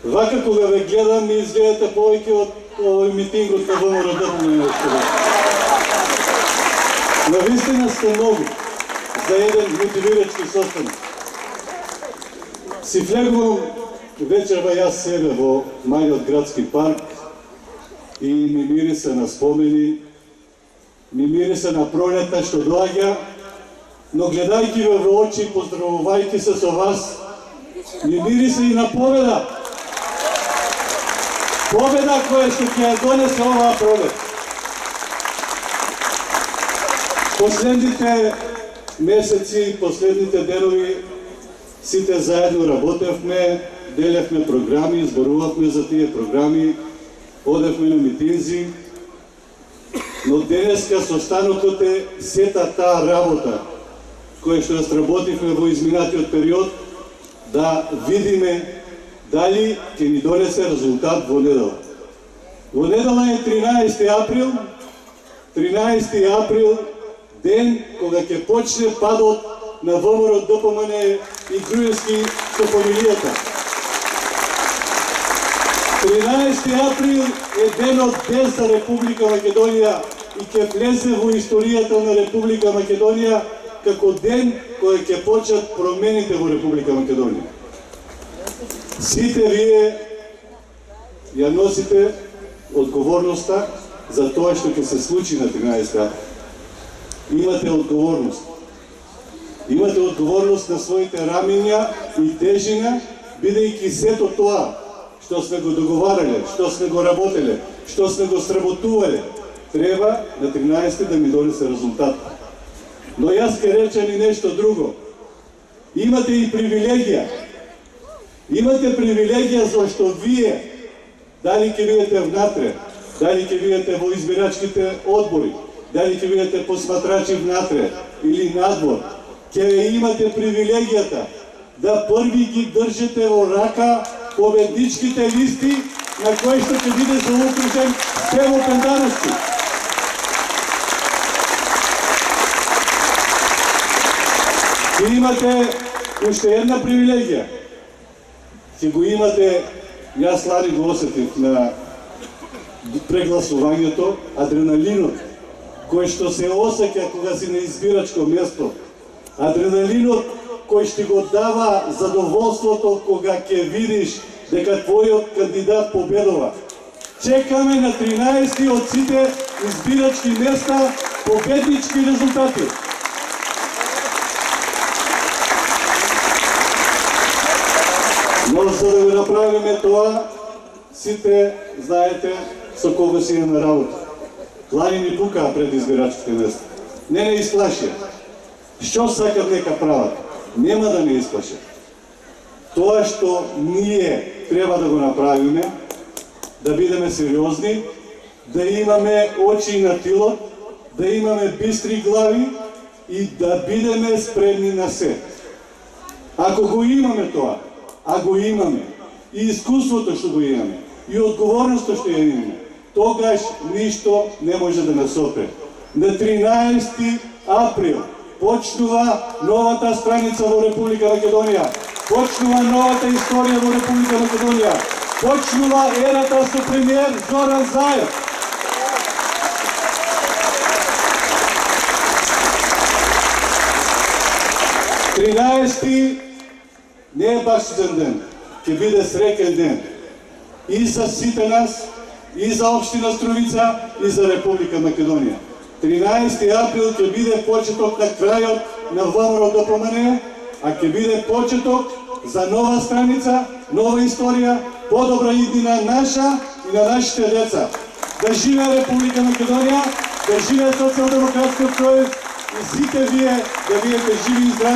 Вака кога ве гледам ми изгледате повеќе од овој митингот на ВМРО. Навистина сте многу за еден мотивирачки состанок. Си влегувам вечерва јас себе во малиот градски парк и ми мирисе на спомени, ми мирисе на пролета што доаѓа, но гледајќи ве во очи, поздравувајќи се со вас, ми мирисе и на победа. Победа која што ќе ја донесе оваа пролет. Последните месеци, последните денови, сите заедно работевме, делевме програми, зборувавме за тие програми, одевме на митинзи, но денеска состанокот е сета таа работа која што ја сработивме во изминатиот период, да видиме дали ќе ни донесе резултат во недела. Во недела е 13 април, 13 април, ден кога ќе почне падот на ВМРО ДПМН и Груевски со фамилијата. 13 април е денот без за Република Македонија и ќе влезе во историјата на Република Македонија како ден кој ќе почнат промените во Република Македонија. Сите вие ја носите одговорноста за тоа што ќе се случи на 13 април. Имате одговорност. Имате одговорност на своите рамиња и тежина, бидејќи сето тоа што сме го договарале, што сме го работеле, што сме го сработувале, треба на 13 да ми донесе резултат. Но јас ќе речем и нешто друго. Имате и привилегија. Имате привилегија зашто вие, дали ќе бидете внатре, дали ќе бидете во избирачките одбори, дали ќе бидете посматрачи внатре или надвор, ќе имате привилегијата да први ги држите во рака победничките листи на кои што ќе биде заукружен Стево Пендаровски. Ќе имате уште една привилегија. Ќе го имате, јас лани го осетив на прегласувањето, адреналинот кој што се осеќа кога си на избирачко место, адреналинот кој ще го дава задоволството кога ќе видиш дека твојот кандидат победува. Чекаме на 13 од сите избирачки места победнички резултати. Но за да го направиме тоа, сите знаете со кого си имаме работа. Лани ни пукаа пред избирачките места. Не исплашија. Што сакат нека прават? Нема да не исплашат. Тоа што ние треба да го направиме, да бидеме сериозни, да имаме очи на тилот, да имаме бистри глави и да бидеме спремни на се. Ако го имаме тоа, а го имаме, и искуството што го имаме, и одговорноста што ја имаме, тогаш ништо не може да нас опре. На 13 април почнува новата страница во Република Македонија, почнува новата историја во Република Македонија, почнува ерата со премиер Зоран Заев. Тринадесети не е баш суден ден, ќе биде среќен ден и за сите нас, и за општина Струмица, и за Република Македонија. 13 април ќе биде почеток на крајот на ВМРО ДПМН, а ќе биде почеток за нова страница, нова историја, подобра иднина наша и на нашите деца. Да живее Република Македонија, да живее социјалдемократскиот проект и сите вие да бидете живи и здрави.